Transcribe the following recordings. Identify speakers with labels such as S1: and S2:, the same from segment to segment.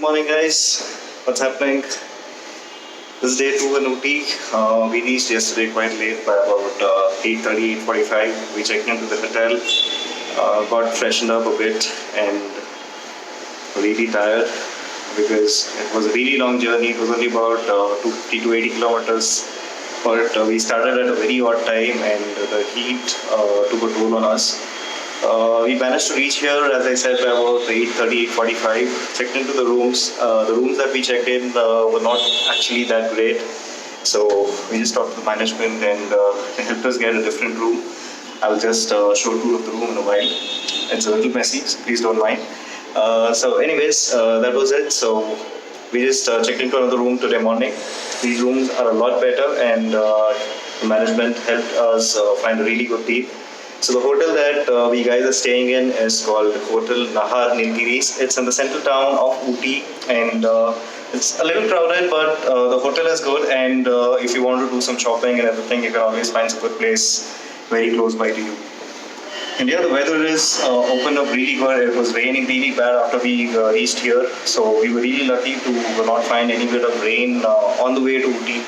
S1: morning, guys. What's happening? This is day 2 in Ooty. We reached yesterday quite late by about 8:30, 8:45. We checked into the hotel, got freshened up a bit, and really tired because it was a really long journey. It was only about 250 to 80 kilometers. But we started at a very odd time, and the heat took a toll on us. We managed to reach here, as I said, by about 8:30, 8:45. Checked into the rooms. The rooms that we checked in were not actually that great. So we just talked to the management and they helped us get a different room. I'll just show a tour of the room in a while. It's a little messy, so please don't mind. That was it. So we just checked into another room today morning. These rooms are a lot better, and the management helped us find a really good deal. So the hotel that we guys are staying in is called Hotel Nahar Nilgiris. It's in the central town of Ooty, and it's a little crowded, but the hotel is good. And if you want to do some shopping and everything, you can always find a good place very close by to you. And yeah, the weather is opened up really good. It was raining really bad after we reached here, so we were really lucky to not find any bit of rain on the way to Ooty.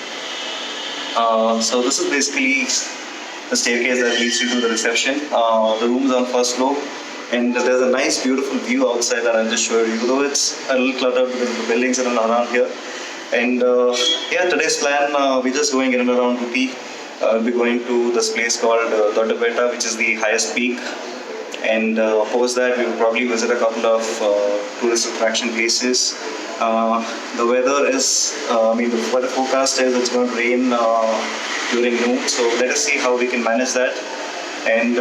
S1: So this is basically the staircase that leads you to the reception. The room is on first floor, and there's a nice, beautiful view outside that I'll just show you. Though it's a little cluttered because the buildings are around here. And yeah, today's plan, we're just going in and around Ooty. I'll be going to this place called Doddabetta, which is the highest peak. And post that, we will probably visit a couple of tourist attraction places. The weather is, the weather forecast is it's going to rain during noon, so let us see how we can manage that. And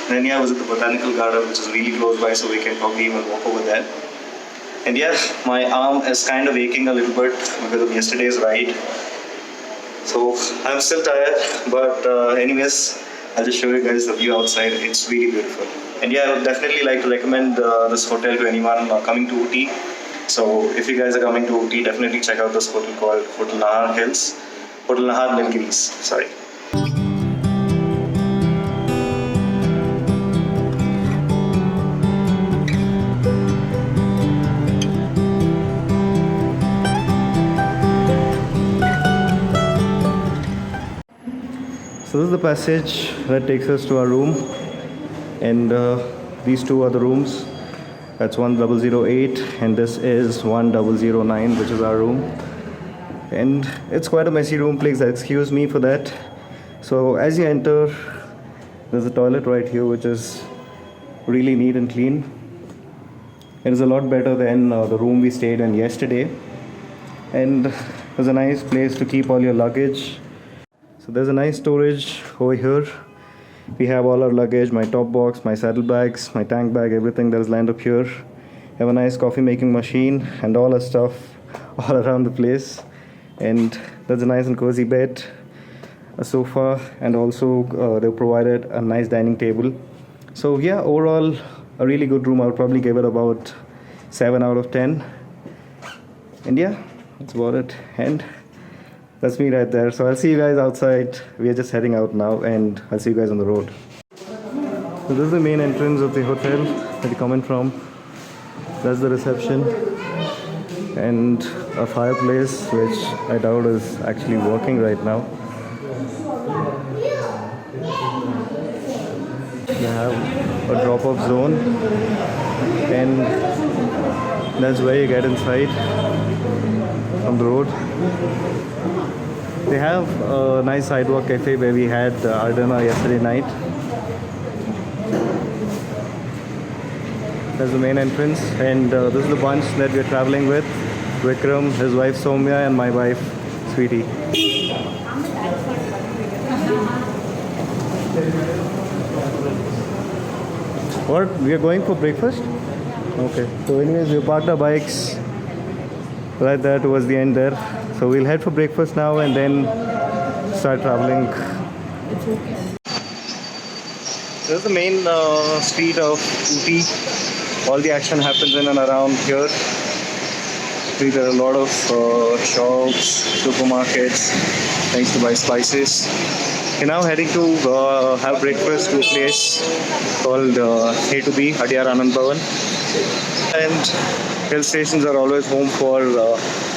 S1: then yeah, visit the botanical garden, which is really close by, so we can probably even walk over there. And yeah, my arm is kind of aching a little bit because of yesterday's ride. So I'm still tired, but anyways, I'll just show you guys the view outside. It's really beautiful. And yeah, I would definitely like to recommend this hotel to anyone coming to Ooty. So if you guys are coming to Ooty, definitely check out this hotel called Hotel Nahar Hills. Hotel Nahar Nilgiris, sorry. So this is the passage that takes us to our room, and these two are the rooms. That's 1008 and this is 1009, which is our room. And it's quite a messy room, please excuse me for that. So as you enter, there's a toilet right here which is really neat and clean. It is a lot better than the room we stayed in yesterday. And there's a nice place to keep all your luggage. So there's a nice storage over here. We have all our luggage, my top box, my saddlebags, my tank bag, everything that is lined up here. We have a nice coffee making machine and all our stuff all around the place. And there's a nice and cozy bed, a sofa, and also they provided a nice dining table. So yeah, overall a really good room. I would probably give it about 7 out of 10. And yeah, that's about it. And that's me right there. So I'll see you guys outside. We are just heading out now, and I'll see you guys on the road. So this is the main entrance of the hotel that you come in from. That's the reception. And a fireplace, which I doubt is actually working right now. They have a drop-off zone, and that's where you get inside from the road. They have a nice sidewalk cafe where we had our dinner yesterday night. That's the main entrance, and this is the bunch that we're traveling with. Vikram, his wife Soumya, and my wife Spiti. What? We are going for breakfast? Okay. So anyways, we parked our bikes right there towards the end there. So we'll head for breakfast now and then start traveling. This is the main street of Ooty. All the action happens in and around here. There are a lot of shops, supermarkets, things to buy spices. We're now heading to have breakfast to a place called A to B, Hadiyar Anand Bhavan. And hill stations are always home for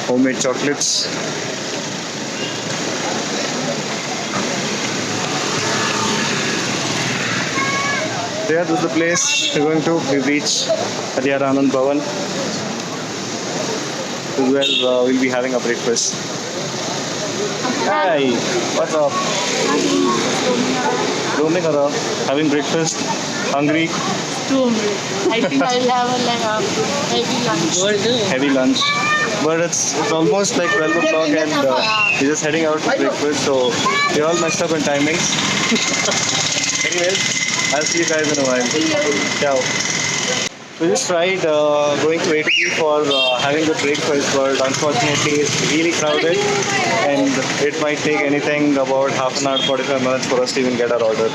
S1: homemade chocolates. Yeah, this is the place we're going to. We reach Hadiyar Anand Bhavan. This is where we'll be having a breakfast. Hi, what's up? Roaming around, having breakfast, hungry.
S2: Too hungry. I think I will have a heavy lunch.
S1: Heavy lunch. But it's almost like 12 o'clock and we're just heading out for breakfast, so we're all messed up in timings. Anyways, I'll see you guys in a while. Ciao. We just tried going to A to B for having the breakfast, but unfortunately it's really crowded and it might take anything about half an hour, 45 minutes for us to even get our order.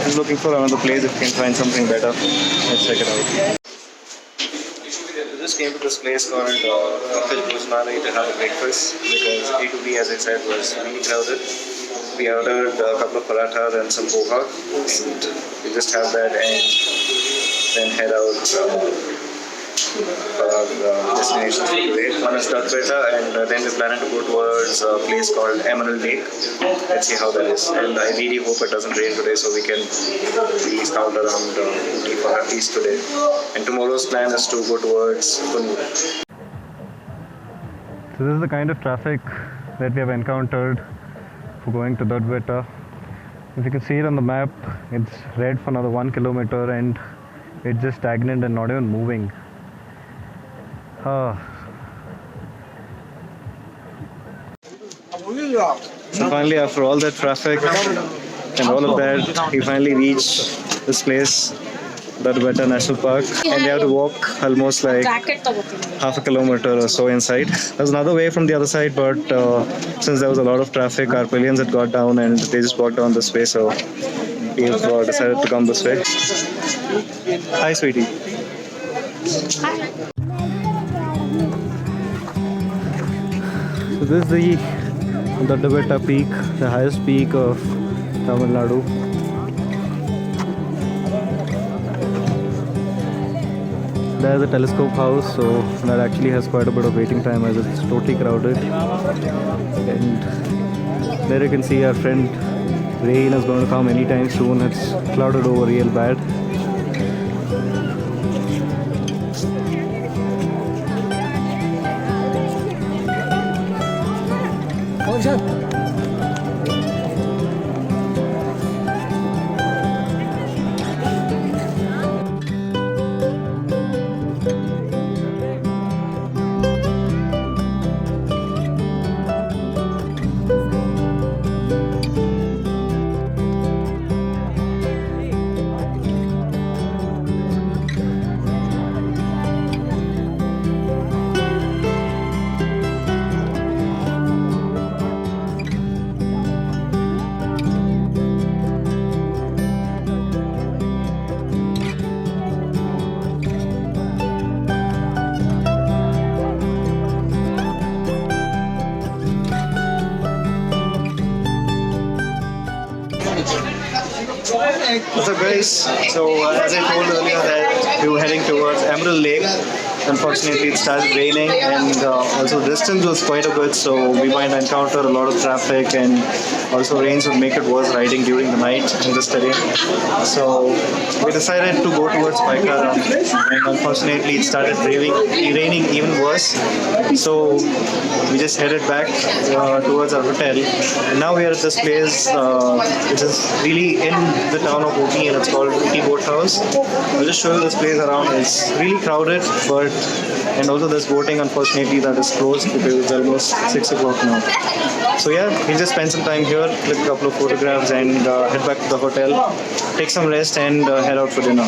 S1: Just looking for another place if we can find something better. Let's check it out. We just came to this place called Pankaj Bhojnalaya to have a breakfast because A to B, as I said, was really crowded. We ordered a couple of parathas and some poha, and we just have that and then head out for our destination for today. One is Doddabetta, and then we're planning to go towards a place called Emerald Lake. Let's see how that is. And I really hope it doesn't rain today so we can be scout around Ooty for at least today. And tomorrow's plan is to go towards Kunur. So this is the kind of traffic that we have encountered for going to Doddabetta. If you can see it on the map, it's red for another 1 kilometer and it's just stagnant and not even moving. So finally, after all that traffic and all of that, we finally reached this place, Doddabetta National Park, and we have to walk almost like half a kilometer or so inside. There's another way from the other side, but since there was a lot of traffic, our pillions had got down and they just walked down this way, so we've decided to come this way. Hi, sweetie. So this is the Doddabetta peak, the highest peak of Tamil Nadu. There's a telescope house, so that actually has quite a bit of waiting time as it's totally crowded. And there you can see our friend rain is going to come anytime soon. It's clouded over real bad. What's up, guys? So as I told earlier that we were heading towards Emerald Lake. Unfortunately, it started raining and also distance was quite a bit, so we might encounter a lot of traffic and also rains would make it worse riding during the night in this terrain. So we decided to go towards Paikara and unfortunately it started raining even worse. So we just headed back towards our hotel. And now we are at this place which is really in the town of Ooty and it's called Ooty Boat House. I'll just show you this place around. It's really crowded, but and also there's boating, unfortunately, that is closed because it's almost 6 o'clock now. So yeah, we'll just spend some time here, click a couple of photographs and head back to the hotel, take some rest and head out for dinner.